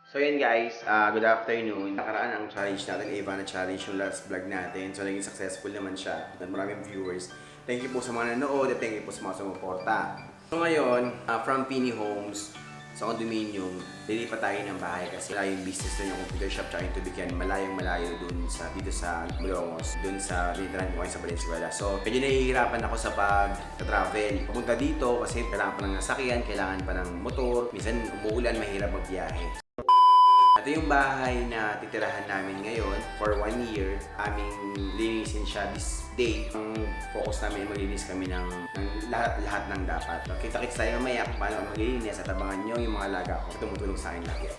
So yun guys, good afternoon. Nakaraan ang challenge natin, Ivana Challenge, yung last vlog natin. So naging successful naman siya. At maraming viewers. Thank you po sa mga nanood at thank you po sa mga sumuporta. So ngayon, from Pini Homes, sa condominium, lilipat tayo ng bahay kasi wala yung business na yung computer shop tsaka yung tubigyan. Malayong-malayo dun sa, dito sa Molongos, dun sa tinitirahan ko sa Valenzuela. So medyo nahihirapan ako sa pag-travel. Papunta dito kasi kailangan pa ng nasakyan, kailangan pa ng motor. Minsan umuulan, mahirap magbiyahe. Ito yung bahay na titirahan namin ngayon for 1 year. Aming linisin siya this day. Ang focus namin ay maglinis kami ng lahat ng dapat. Kita-kits tayo mamaya kung paano maglilinis at abangan nyo yung mga alaga ko tumutulong sa akin lagi.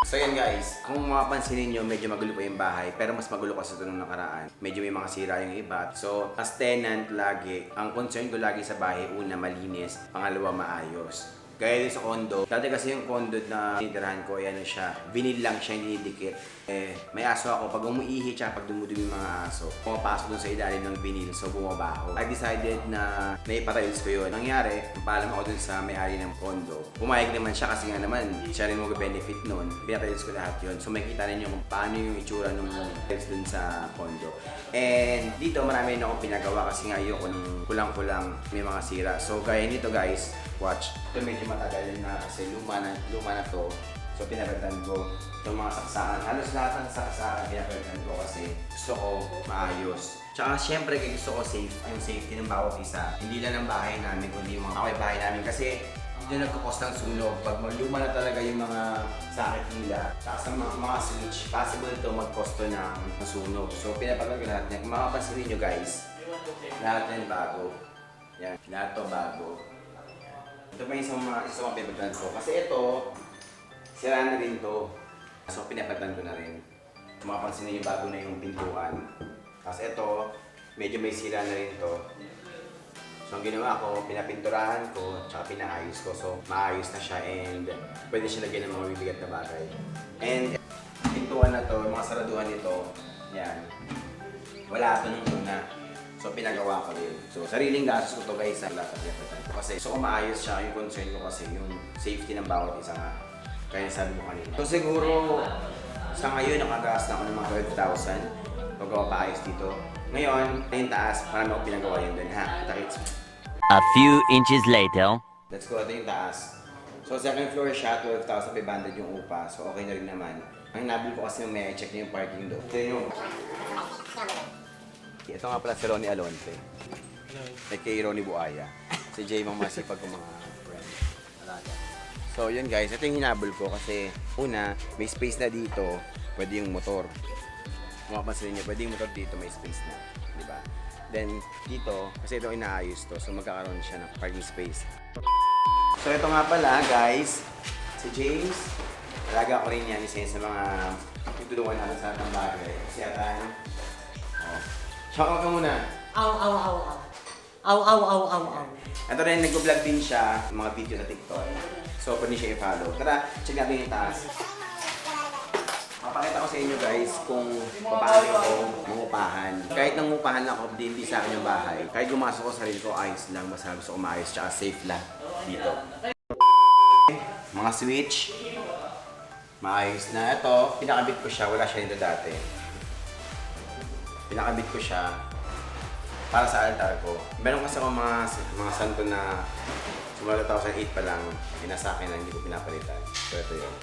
So yan guys, kung mapapansin niyo medyo magulo pa yung bahay, pero mas magulo kasi ito nung nakaraan. Medyo may mga sira yung iba. So as tenant lagi, ang concern ko lagi sa bahay, una malinis, pangalawa maayos. Gaya din sa condo. Dati kasi yung condo na tinitirahan ko, ano siya, vinyl lang siya, hindi dikit. May aso ako, pag umuihi siya, pag dumudumi yung mga aso, pumapasok dun sa ilalim ng vinyl, so bumabaho. I decided na naipatiles ko yun. Nangyari, paalam ako dun sa may-ari ng condo. Pumayag naman siya kasi nga naman, siya rin mag-benefit nun. Pinatiles ko lahat yun. So makikita ninyo kung paano yung itsura nung tiles dun sa condo. And dito marami na akong pinagawa kasi nga ayoko nung kulang-kulang may mga sira. So gaya nito guys, watch. Ito medyo matagal na kasi luma na to. So pinagatan ko itong mga saksakan. Halos lahat ng saksakan pinagatan ko kasi gusto ko maayos. Tsaka syempre gusto ko safe, yung safety ng bawat isa. Hindi lang ng bahay namin, kundi yung mga bahay namin. Kasi hindi nagkakos ng sunog. Pag maluma na talaga yung mga sakit nila, tapos ng mga switch, possible ito magkosto ng sunog. So pinapagod ko lahat niya. Kung makapansin niyo guys, lahat yan bago. Yan, lahat to bago. Ito pa yung isang mga pinapagdan ko. Kasi ito, sira na rin to. So pinapagdan ko na rin. Kung makapansin niyo bago na yung pintuan. Tapos ito, medyo may sira na rin to. So ang ginawa ko, pinapinturahan ko, tsaka pinaayos ko. So maayos na siya and pwede siya lagyan ng mga bibigat na bagay. And pintuan na to, mga saraduhan nito, yan. Wala ito nung una. So pinagawa ko rin. So sariling gastos ko to guys, ang lahat ng ko kasi. So kung maayos siya, yung concern ko kasi yung safety ng bawat isa nga. Kaya sabi mo kanina. So siguro, sa ngayon nakagas na ako ng mga 12,000. Pagawa pa ayos dito. Ngayon, yung taas, marami akong pinagawa yun dun ha. Takits. A few inches later. Let's go, ito yung taas. So second floor siya, 12,500 yung upa. So okay na rin naman. Ang nabil ko kasi may check niya yung parking doon. Ito yung... Ito nga pala si Ronnie Alonte. Kay Ronnie Buaya. Si Jay Mang masipag ko mga friend. So yun guys, ito yung hinabol ko kasi una, may space na dito, pwede yung motor. Kung mapapansin niyo, pwede yung motor dito, may space na. Di ba? Then dito, kasi ito inaayos to, so magkakaroon siya ng parking space. So ito nga pala guys, si James. Alaga ko rin yan, isa sa mga tutulungan natin sa lahat ng bagay. Kasi atan, shoutout ka muna. Aw, aw, aw, aw. Aw, aw, aw, aw, aw. Ito rin, nag-vlog din siya, mga video sa TikTok. So, pwede siya i-follow. Tara, check natin yung taas. Papakita ko sa inyo guys kung paano ako mangupahan. Kahit nangupahan lang ako, hindi sa akin yung bahay. Kahit gumasok ko sarili ko, ayos lang. Basta gusto ko maayos, tsaka safe lang dito. Mga switch. Maayos na. Ito, pinakabit ko siya. Wala siya dito dati. Pinakabit ko siya para sa altar ko. Meron kasi ako mga santo na simula 2008 pa lang, pinasa akin na hindi ko pinapalitan. So ito yun.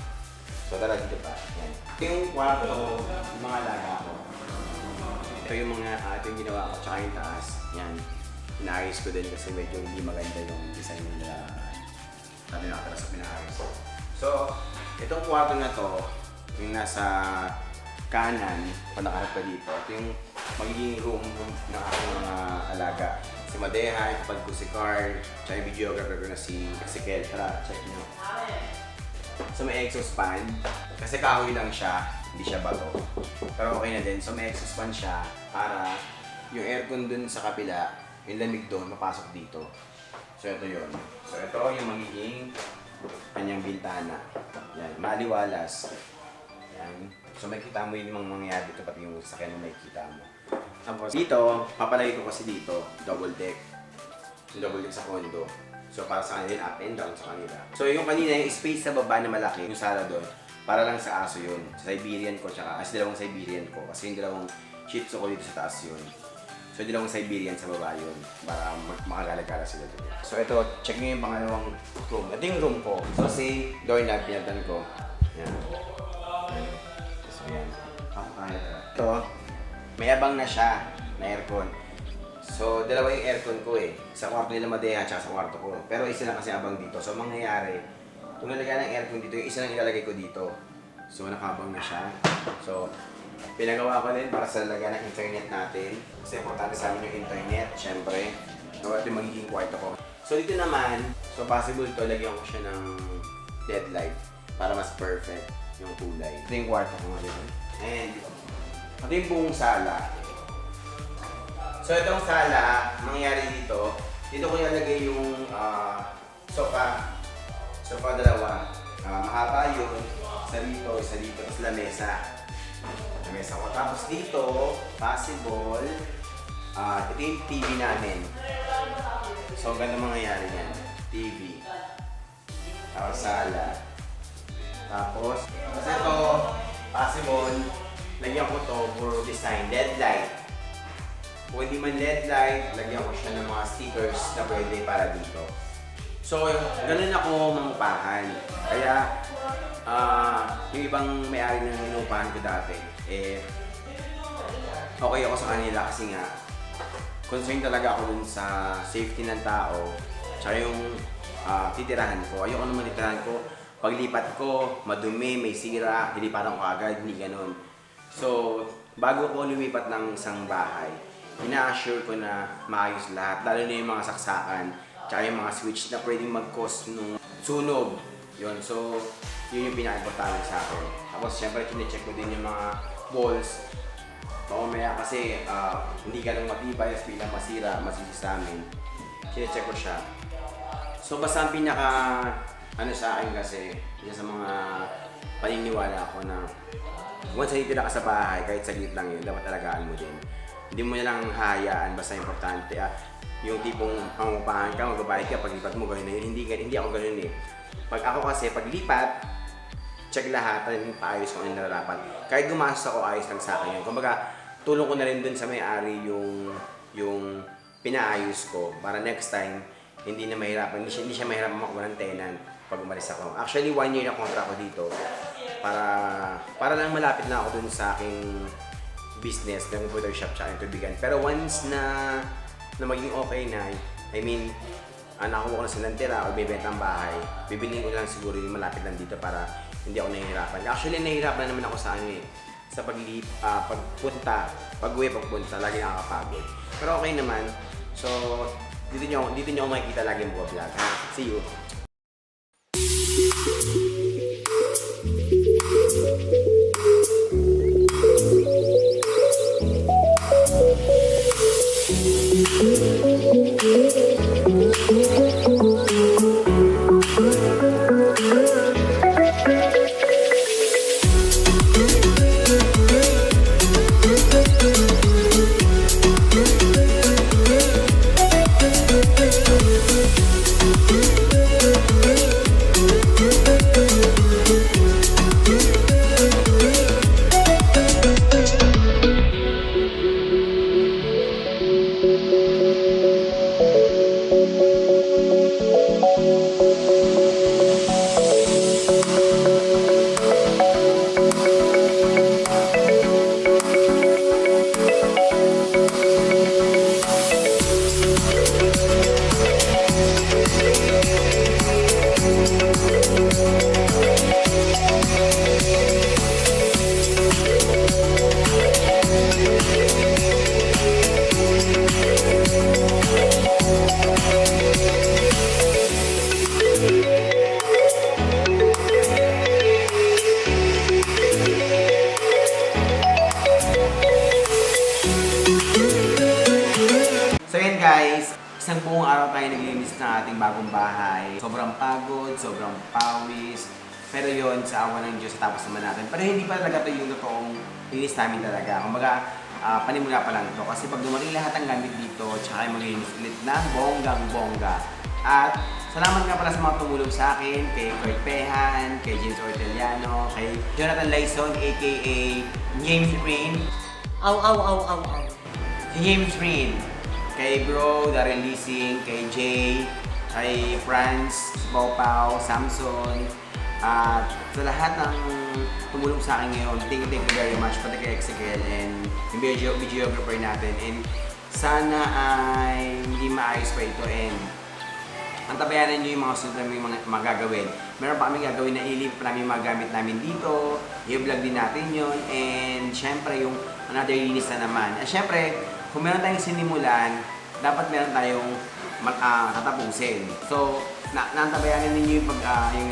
So tara dito pa. Yan. Ito yung kwarto, yung mga alaga ko. Ito yung ito yung ginawa ko, tsaka yung taas. Yan. Pinaayos ko din kasi medyo hindi maganda yung design nila. Sabi nakatara sa pinaayos. So, itong kwarto na to, yung nasa kanan, pag nakaharap ka dito, ito yung magiging room ng aking mga alaga. Si Madeha, yung kapag ko si Carl, tsaka yung videographer ko na si Ezekiel. Tara, check nyo. So may exhaust fan. Kasi kahoy lang siya, hindi siya bato. Pero okay na din. So may exhaust fan siya para yung aircon dun sa kapila, yung lamig doon, mapasok dito. So ito yun. So ito yung magiging kanyang bintana. Yan, maliwalas. Yan. So makikita mo yung mga mangyayari dito, pati yung sakyan na makikita mo. Tapos dito, papalagay ko kasi dito, double deck. Yung double deck sa condo. So para sa kanila, up and down sa kanila. So yung kanina, yung space sa baba na malaki, yung sala doon, para lang sa aso yun. Sa Siberian ko, tsaka dalawang Siberian ko. Kasi yung dalawang Shih Tzu ko dito sa taas yun. So dalawang Siberian sa baba yun, para makagalagala sila doon. So ito, check nyo yung pangalawang room. Ito yung room ko. So same doorknob, pinagdan ko. Yan. So yan. Ito, may abang na siya na aircon. So, dalawa yung aircon ko eh. Sa kwarto nila Madeha at sa kwarto ko. Pero isa lang kasi abang dito. So, mangyayari, kung nalagyan ng aircon dito, yung isa lang ilalagay ko dito. So, nakabang na siya. So, pinagawa ko din para sa lagyan ng internet natin. Kasi importante sa amin yung internet, syempre. So, ito yung magiging kwarto ko. So, dito naman, so possible to, lagyan ko siya ng LED light para mas perfect yung kulay. Ito yung kwarto ko ngayon. And, ito yung buong sala. So itong sala, mangyayari dito ko ilalagay yung sofa. Sofa dalawa. Mahaba yun. Isa dito, tapos lamesa. Lamesa ko. Tapos dito, possible, ito yung TV namin. So ganun mangyayari yan. TV. Tapos sala. Tapos ito, possible, lagyan ko to for design, LED light. Kung hindi man LED light, lagyan ko siya ng mga stickers na pwede para dito. So, ganun ako mangupahan. Kaya, yung ibang may-ari ng inupahan ko dati, okay ako sa kanila kasi nga, concerned talaga ako dun sa safety ng tao, tsaka yung titirahan ko. Ayoko naman titirahan ko. Paglipat ko, madumi, may sira, dilipatan ko agad, hindi ganun. So, bago ko lumipat ng isang bahay, ina-assure ko na maayos lahat, lalo na yung mga saksakan, tsaka yung mga switch na pwedeng mag-cause nung sunog. Yun, so, yun yung pinaka-importante sa akin. Tapos, syempre, chinecheck ko din yung mga walls. Mamaya kasi, hindi ka lang matibay, as bilang masira, masisi sa amin. Chinecheck ko siya. So, basta ang sa akin kasi, yun sa mga paniniwala ko na once na titira ka sa bahay, kahit saglit lang yun, dapat alagaan mo din. Hindi mo na lang hayaan, basta importante. Yung tipong pangupahan ka, magbabayad ka, paglipat mo, gano'n na yun. Hindi ako gano'n eh. Pag ako kasi, paglipat, check lahat, paayos ko ang nararapat. Kahit gumastos ako, ayos lang sa akin yun. Kumbaga, tulong ko na rin dun sa may-ari yung pinaayos ko para next time, hindi siya mahirapan makuha ng tenant pag umalis ako. Actually, 1 year na contract ko dito para lang malapit na ako dun sa aking business ng computer shop tsaka yung tubigan. Pero once na maging okay na, I mean, nakuha ko na silang tira o bibenta ang bahay, bibilhin ko lang siguro yung malapit lang dito para hindi ako nahihirapan. Actually, nahihirapan naman ako sa sa pagpunta, pagpunta, lagi nakakapagod. Pero okay naman. So, dito nyo ako makikita lagi yung vlog. See you! So yan guys, isang buong araw tayo naglinis ng ating bagong bahay. Sobrang pagod, sobrang pawis. Pero yun, sa awa ng Diyos, tapos naman natin. Pero hindi pa talaga ito yung totoong linis namin talaga. Kumbaga, panimula pa lang ito. Kasi pag dumating lahat ng gamit dito, tsaka yung maglinis ulit ng bonggang-bongga. At Salamat nga pala sa mga tumulong sa akin, kay Kurt Pehan, kay James Orteliano, kay Jonathan Lyson, aka James Rain, Ow, ow, ow, ow, ow. si James Rain, kay Bro, Darren Leasing, kay Jay, kay Franz, Popao, Samson, at sa lahat ng tumulong sa akin ngayon, thank you very much, pati kay Ezekiel and yung videographer natin. And sana ay hindi maayos pa ito and ang tabayanan nyo yung mga sunod namin mga magagawin. Meron pa kami gagawin na ilip pa namin mga gamit namin dito, i-vlog din natin yun, and syempre yung another linis na naman. At syempre, kung meron tayong sinimulan, dapat meron tayong katapusin. So, naantabayanan ninyo yung,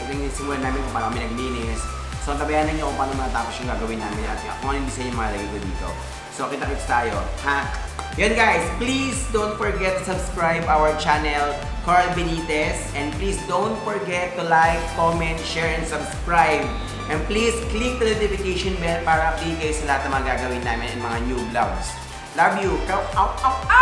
yung simulan namin kung paano kami naglinis. So, antabayanan nyo kung paano matapos yung gagawin namin at kung anong design yung malagay ko dito. So, kita-kits tayo. Ha? Yun guys, please don't forget to subscribe our channel, Carl Benitez. And please don't forget to like, comment, share, and subscribe. And please click the notification bell para update kayo sa lahat ng mga gagawin namin and mga new vlogs. Love you! Ow, ow, ow, ow!